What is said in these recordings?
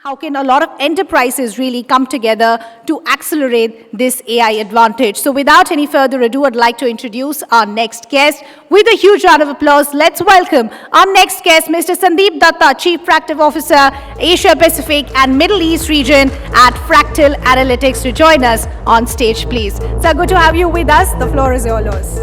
How can a lot of enterprises really come together to accelerate this AI advantage? So without any further ado, I'd like to introduce our next guest. With a huge round of applause, let's welcome our next guest, Mr. Sandeep Dutta, Chief Fractal Officer, Asia Pacific and Middle East region at Fractal Analytics, to join us on stage, please. Sir, good to have you with us. The floor is yours.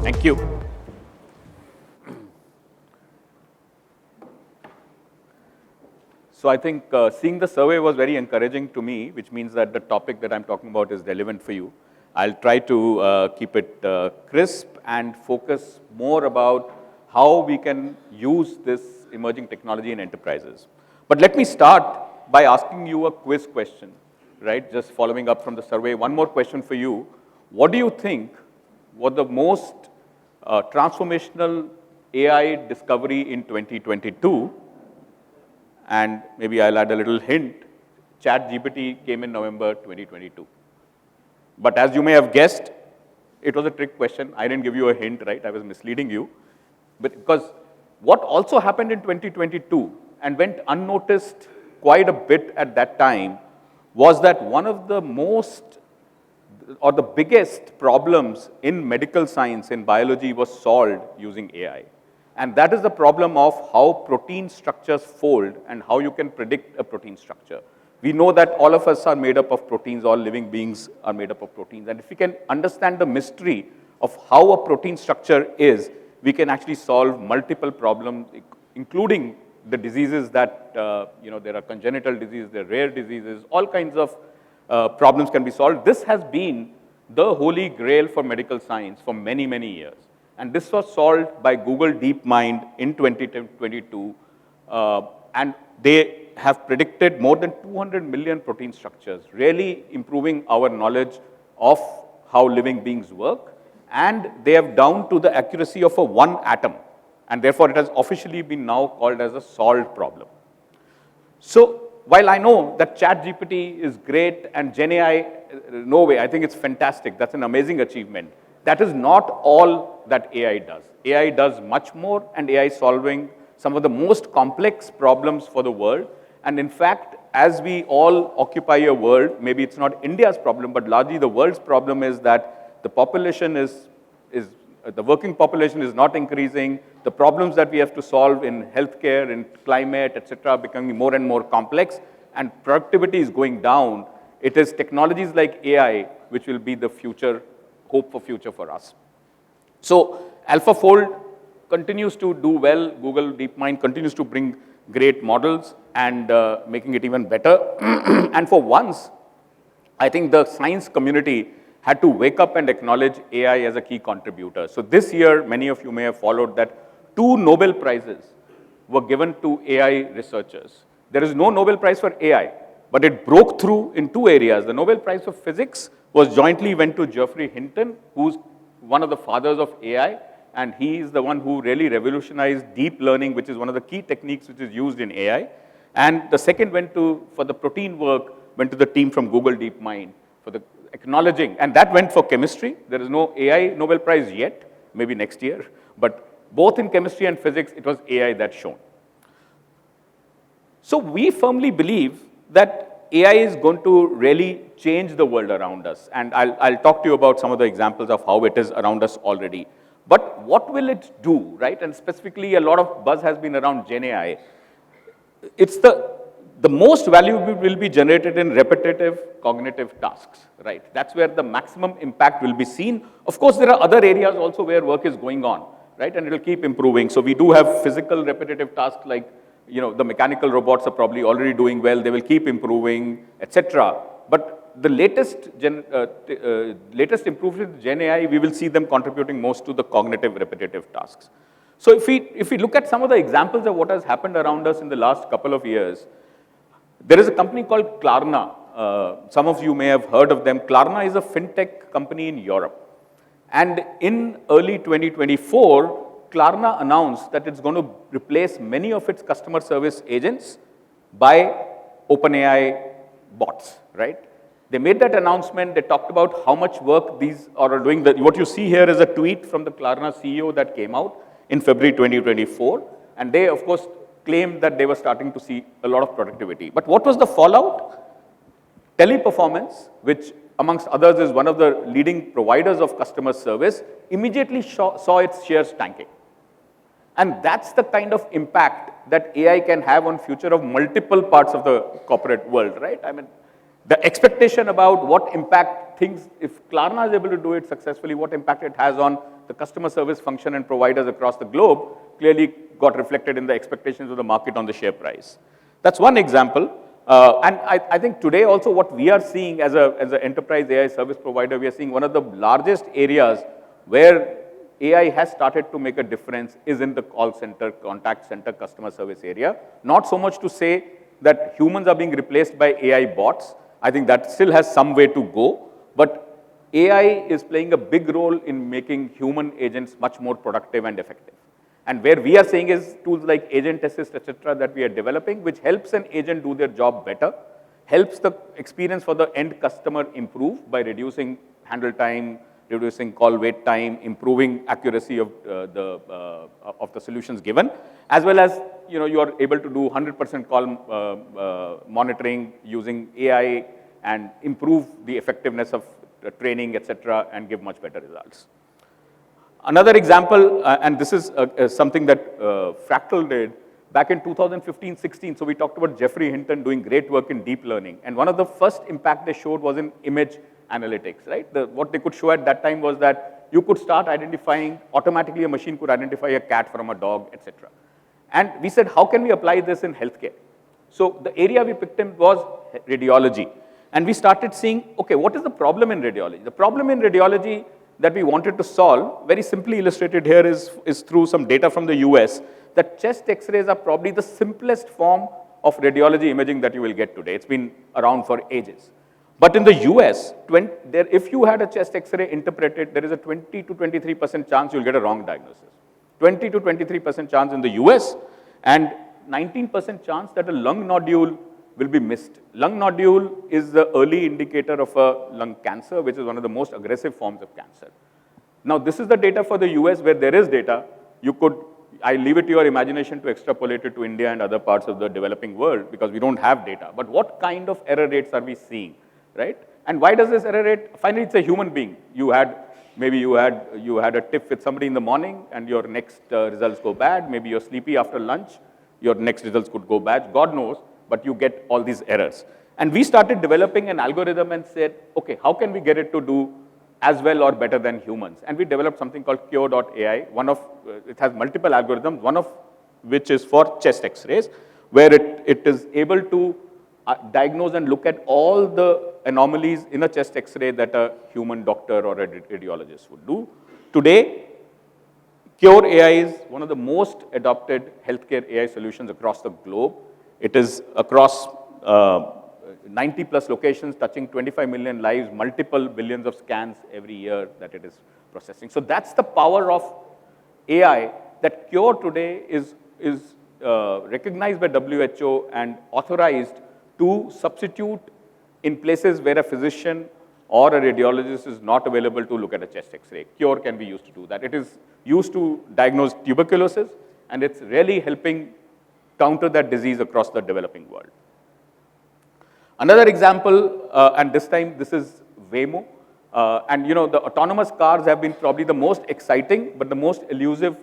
Thank you. So I think seeing the survey was very encouraging to me, which means that the topic that I'm talking about is relevant for you. I'll try to keep it crisp and focus more about how we can use this emerging technology in enterprises. But let me start by asking you a quiz question, right? Just following up from the survey. One more question for you. What do you think was the most transformational AI discovery in 2022? And maybe I'll add a little hint, ChatGPT came in November 2022. But as you may have guessed, it was a trick question. I didn't give you a hint, right? I was misleading you. But because what also happened in 2022 and went unnoticed quite a bit at that time was that one of the most or the biggest problems in medical science, in biology, was solved using AI. And that is the problem of how protein structures fold and how you can predict a protein structure. We know that all of us are made up of proteins, all living beings are made up of proteins. And if we can understand the mystery of how a protein structure is, we can actually solve multiple problems, including the diseases that, there are congenital diseases, there are rare diseases, all kinds of problems can be solved. This has been the holy grail for medical science for many, many years. And this was solved by Google DeepMind in 2022. And they have predicted more than 200 million protein structures, really improving our knowledge of how living beings work. And they have down to the accuracy of a one atom. And therefore, it has officially been now called as a solved problem. So while I know that ChatGPT is great and GenAI, no way, I think it's fantastic. That's an amazing achievement. That is not all that AI does. AI does much more, and AI is solving some of the most complex problems for the world. And in fact, as we all occupy a world, maybe it's not India's problem, but largely the world's problem is that the population the working population is not increasing. The problems that we have to solve in healthcare, in climate, etc., are becoming more and more complex, and productivity is going down. It is technologies like AI which will be the future, hope for future for us. So AlphaFold continues to do well. Google DeepMind continues to bring great models and making it even better. And for once, I think the science community had to wake up and acknowledge AI as a key contributor. So this year, many of you may have followed that 2 Nobel Prizes were given to AI researchers. There is no Nobel Prize for AI, but it broke through in 2 areas. The Nobel Prize for Physics was jointly went to Geoffrey Hinton, who's one of the fathers of AI, and he is the one who really revolutionized deep learning, which is one of the key techniques which is used in AI. And the second for the protein work, went to the team from Google DeepMind for the acknowledging, and that went for chemistry. There is no AI Nobel Prize yet, maybe next year, but both in chemistry and physics, it was AI that shone. So we firmly believe that AI is going to really change the world around us. And I'll talk to you about some of the examples of how it is around us already. But what will it do, right? And specifically, a lot of buzz has been around GenAI. It's the most value will be generated in repetitive cognitive tasks, right? That's where the maximum impact will be seen. Of course, there are other areas also where work is going on, right? And it will keep improving. So we do have physical repetitive tasks like, the mechanical robots are probably already doing well. They will keep improving, etc. But the latest improvements in Gen AI, we will see them contributing most to the cognitive repetitive tasks. So if we look at some of the examples of what has happened around us in the last couple of years, there is a company called Klarna. Some of you may have heard of them. Klarna is a fintech company in Europe. And in early 2024, Klarna announced that it's going to replace many of its customer service agents by OpenAI bots, right? They made that announcement. They talked about how much work these are doing. What you see here is a tweet from the Klarna CEO that came out in February 2024. And they, of course, claimed that they were starting to see a lot of productivity. But what was the fallout? Teleperformance, which amongst others is one of the leading providers of customer service, immediately saw its shares tanking. And that's the kind of impact that AI can have on future of multiple parts of the corporate world, right? I mean, the expectation about what impact things, if Klarna is able to do it successfully, what impact it has on the customer service function and providers across the globe clearly got reflected in the expectations of the market on the share price. That's one example. And I think today also what we are seeing as an enterprise AI service provider, we are seeing one of the largest areas where AI has started to make a difference is in the call center, contact center, customer service area. Not so much to say that humans are being replaced by AI bots. I think that still has some way to go. But AI is playing a big role in making human agents much more productive and effective. And where we are saying is tools like Agent Assist, etc., that we are developing, which helps an agent do their job better, helps the experience for the end customer improve by reducing handle time, reducing call wait time, improving accuracy of the solutions given, as well as you are able to do 100% call monitoring using AI and improve the effectiveness of training, etc., and give much better results. Another example, and this is something that Fractal did back in 2015-16. So we talked about Jeffrey Hinton doing great work in deep learning, and one of the first impact they showed was in image analytics, right? What they could show at that time was that you could start identifying, automatically a machine could identify a cat from a dog, etc. And we said, how can we apply this in healthcare? So the area we picked in was radiology. And we started seeing, okay, what is the problem in radiology? The problem in radiology that we wanted to solve, very simply illustrated here is through some data from the US, that chest x-rays are probably the simplest form of radiology imaging that you will get today. It's been around for ages. But in the US, if you had a chest x-ray interpreted, there is a 20 to 23% chance you'll get a wrong diagnosis. 20 to 23% chance in the US, and 19% chance that a lung nodule will be missed. Lung nodule is the early indicator of a lung cancer, which is one of the most aggressive forms of cancer. Now, this is the data for the US where there is data. I leave it to your imagination to extrapolate it to India and other parts of the developing world because we don't have data. But what kind of error rates are we seeing, right? And why does this error rate? Finally, it's a human being. Maybe you had a tip with somebody in the morning and your next results go bad. Maybe you're sleepy after lunch, your next results could go bad. God knows, but you get all these errors. And we started developing an algorithm and said, okay, how can we get it to do as well or better than humans? And we developed something called Cure.ai. It has multiple algorithms, one of which is for chest x-rays, where it is able to diagnose and look at all the anomalies in a chest x-ray that a human doctor or a radiologist would do. Today, Cure.ai is one of the most adopted healthcare AI solutions across the globe. It is across 90 plus locations, touching 25 million lives, multiple billions of scans every year that it is processing. So that's the power of AI, that Cure today is recognized by WHO and authorized to substitute in places where a physician or a radiologist is not available to look at a chest x-ray. Cure can be used to do that. It is used to diagnose tuberculosis, and it's really helping counter that disease across the developing world. Another example, and this time this is Waymo. And the autonomous cars have been probably the most exciting, but the most elusive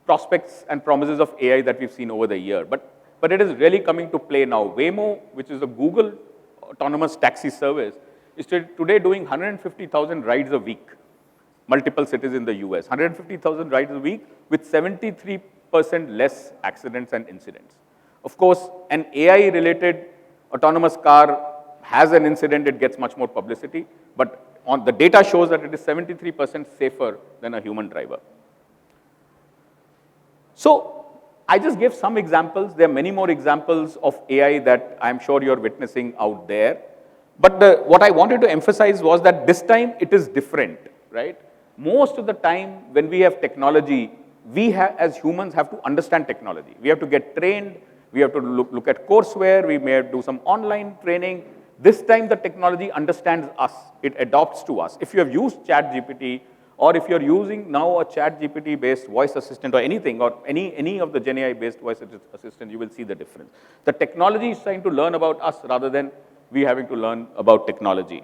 prospects and promises of AI that we've seen over the year. But it is really coming to play now. Waymo, which is a Google autonomous taxi service, is today doing 150,000 rides a week, multiple cities in the US, 150,000 rides a week with 73% less accidents and incidents. Of course, an AI-related autonomous car has an incident, it gets much more publicity, but the data shows that it is 73% safer than a human driver. So I just gave some examples. There are many more examples of AI that I'm sure you're witnessing out there. But what I wanted to emphasize was that this time it is different, right? Most of the time when we have technology, we as humans have to understand technology. We have to get trained. We have to look at courseware. We may have to do some online training. This time the technology understands us. It adopts to us. If you have used ChatGPT Or if you're using now a chat GPT based voice assistant or anything, or any of the Gen AI based voice assistant, you will see the difference. The technology is trying to learn about us rather than we having to learn about technology.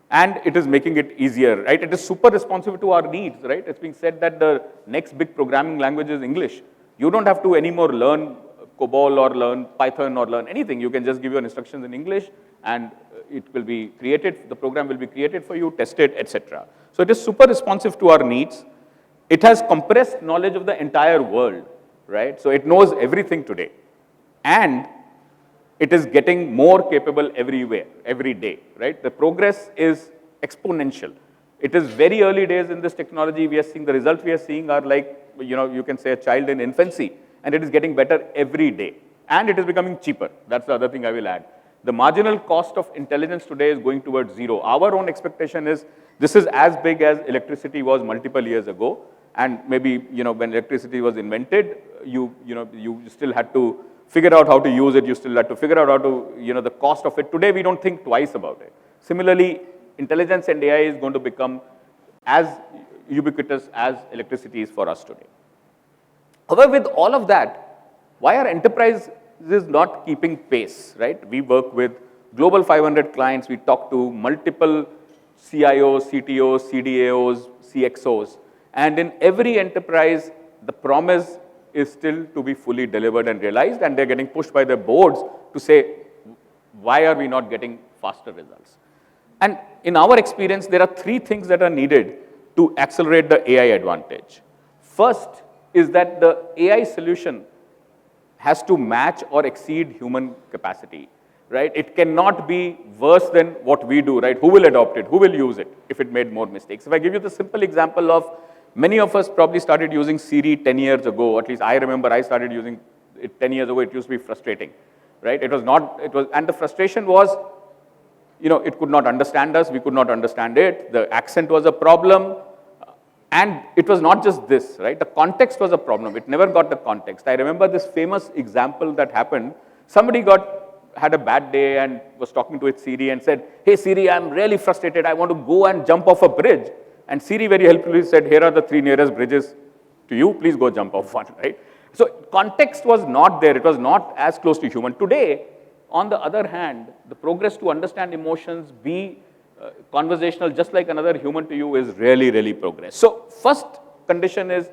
And it is making it easier, right? It is super responsive to our needs, right? It's being said that the next big programming language is English. You don't have to anymore learn COBOL or learn Python or learn anything. You can just give your instructions in English and it will be created, the program will be created for you, tested, etc. So it is super responsive to our needs. It has compressed knowledge of the entire world, right? So it knows everything today. And it is getting more capable everywhere, every day, right? The progress is exponential. It is very early days in this technology. We are seeing, the results we are seeing are like, you can say a child in infancy, and it is getting better every day. And it is becoming cheaper. That's the other thing I will add. The marginal cost of intelligence today is going towards zero. Our own expectation is this is as big as electricity was multiple years ago. And maybe, when electricity was invented, you still had to figure out how to use it. You still had to figure out how to, the cost of it. Today, we don't think twice about it. Similarly, intelligence and AI is going to become as ubiquitous as electricity is for us today. However, with all of that, why are enterprises not keeping pace, right? We work with global 500 clients. We talk to multiple CIOs, CTOs, CDAOs, CXOs. And in every enterprise, the promise is still to be fully delivered and realized, and they're getting pushed by their boards to say, why are we not getting faster results? And in our experience, there are three things that are needed to accelerate the AI advantage. First is that the AI solution has to match or exceed human capacity, right? It cannot be worse than what we do, right? Who will adopt it? Who will use it if it made more mistakes? If I give you the simple example of, many of us probably started using Siri 10 years ago, or at least I remember I started using it 10 years ago. It used to be frustrating, right? And the frustration was, it could not understand us, we could not understand it, the accent was a problem, and it was not just this, right? The context was a problem. It never got the context. I remember this famous example that happened. Somebody had a bad day and was talking to its Siri and said, hey Siri, I'm really frustrated, I want to go and jump off a bridge. And Siri very helpfully said, here are the 3 nearest bridges to you, please go jump off one, right? So context was not there, it was not as close to human. Today, on the other hand, the progress to understand emotions, be conversational just like another human to you is really, really progress. So first condition is,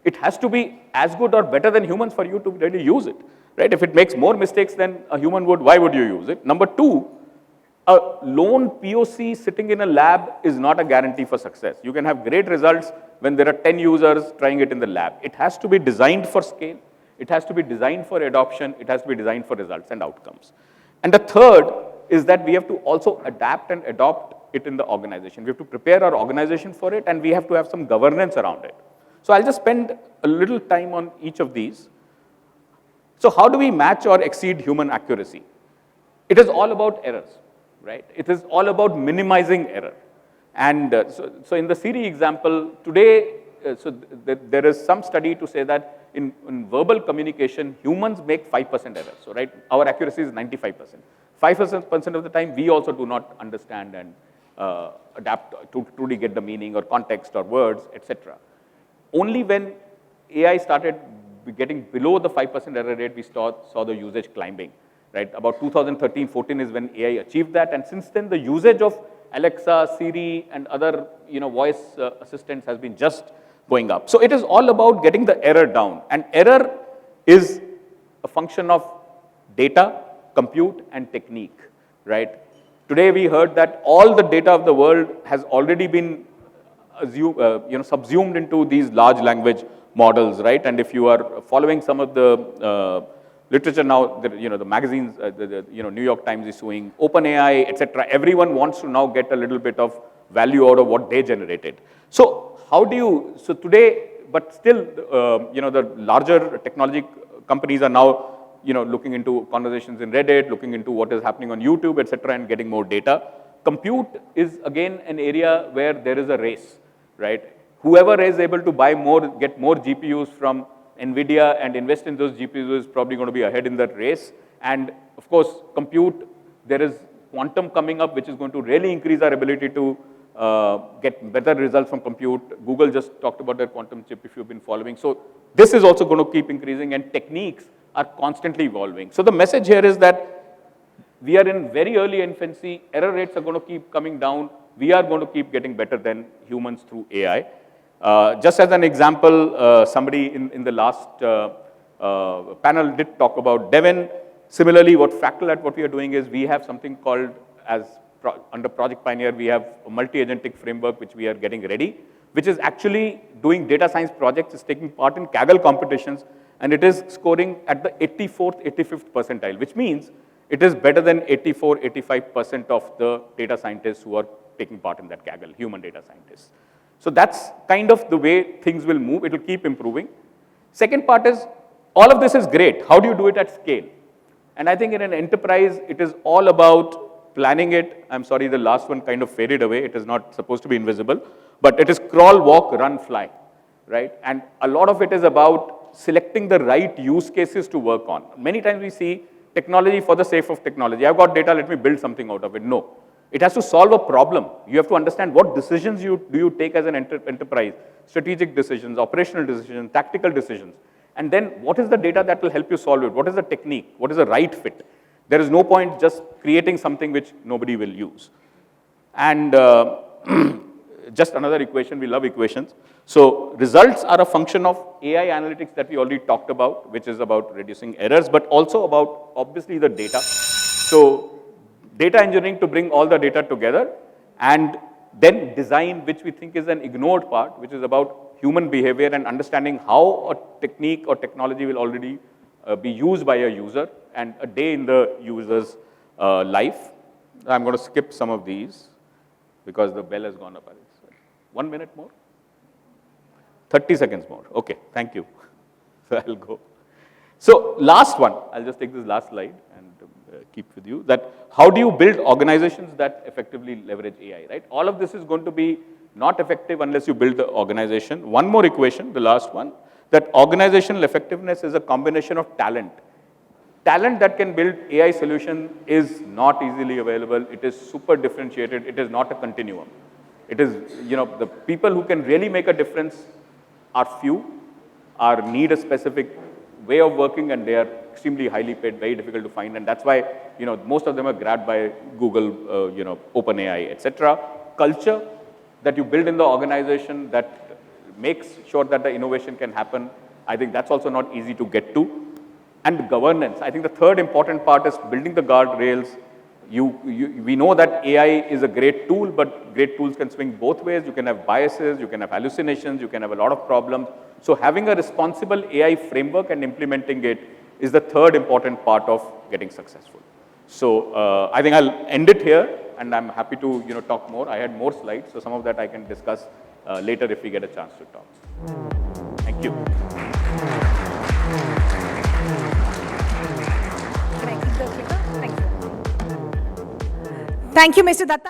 it has to be as good or better than humans for you to really use it, right? If it makes more mistakes than a human would, why would you use it? Number two, a lone POC sitting in a lab is not a guarantee for success. You can have great results when there are 10 users trying it in the lab. It has to be designed for scale. It has to be designed for adoption. It has to be designed for results and outcomes. And the third is that we have to also adapt and adopt it in the organization. We have to prepare our organization for it, and we have to have some governance around it. So I'll just spend a little time on each of these. So how do we match or exceed human accuracy? It is all about errors, right? It is all about minimizing error. And so in the Siri example, today, there is some study to say that in verbal communication, humans make 5% errors. So, right, our accuracy is 95%. 5% of the time, we also do not understand and adapt to truly get the meaning or context or words, etc. Only when AI started getting below the 5% error rate, we saw the usage climbing, right? About 2013-14 is when AI achieved that, and since then, the usage of Alexa, Siri, and other voice assistants has been just going up. So it is all about getting the error down, and error is a function of data, compute, and technique, right? Today we heard that all the data of the world has already been subsumed into these large language models, right? And if you are following some of the literature now, the magazines, New York Times is suing OpenAI, etc. Everyone wants to now get a little bit of value out of what they generated. So how do you, so today, but still, the larger technology companies are now, looking into conversations in Reddit, looking into what is happening on YouTube, etc., and getting more data. Compute is again an area where there is a race, right? Whoever is able to buy more, get more GPUs from NVIDIA and invest in those GPUs is probably going to be ahead in that race. And of course, compute, there is quantum coming up, which is going to really increase our ability to get better results from compute. Google just talked about their quantum chip if you've been following. So this is also going to keep increasing, and techniques are constantly evolving. So the message here is that we are in very early infancy. Error rates are going to keep coming down. We are going to keep getting better than humans through AI. Just as an example, somebody in the last panel did talk about Devin. Similarly, what we are doing is we have something called under Project Pioneer, we have a multi-agentic framework which we are getting ready, which is actually doing data science projects, is taking part in Kaggle competitions, and it is scoring at the 84th, 85th percentile, which means it is better than 84, 85% of the data scientists who are taking part in that Kaggle, human data scientists. So that's kind of the way things will move. It will keep improving. Second part is, all of this is great. How do you do it at scale? And I think in an enterprise, it is all about planning it. I'm sorry, the last one kind of faded away. It is not supposed to be invisible. But it is crawl, walk, run, fly, right? And a lot of it is about selecting the right use cases to work on. Many times we see technology for the sake of technology. I've got data, let me build something out of it. No. It has to solve a problem. You have to understand what decisions do you take as an enterprise, strategic decisions, operational decisions, tactical decisions. And then what is the data that will help you solve it? What is the technique? What is the right fit? There is no point just creating something which nobody will use. And just another equation, we love equations. So results are a function of AI analytics that we already talked about, which is about reducing errors, but also about obviously the data. So data engineering to bring all the data together, and then design, which we think is an ignored part, which is about human behavior and understanding how a technique or technology will already be used by a user and a day in the user's life. I'm going to skip some of these because the bell has gone up. 1 minute more? 30 seconds more. Okay, thank you. So I'll go. So last one, I'll just take this last slide and keep with you, that how do you build organizations that effectively leverage AI, right? All of this is going to be not effective unless you build the organization. One more equation, the last one, that organizational effectiveness is a combination of talent. Talent that can build AI solution is not easily available. It is super differentiated. It is not a continuum. It is, the people who can really make a difference are few, need a specific way of working, and they are extremely highly paid, very difficult to find. And that's why, most of them are grabbed by Google, OpenAI, etc. Culture that you build in the organization that makes sure that the innovation can happen, I think that's also not easy to get to. And governance. I think the third important part is building the guardrails. We know that AI is a great tool, but great tools can swing both ways. You can have biases, you can have hallucinations, you can have a lot of problems. So having a responsible AI framework and implementing it is the third important part of getting successful. So I think I'll end it here, and I'm happy to talk more. I had more slides, so some of that I can discuss later if we get a chance to talk. Thank you. Thank you, Mr. Dutta.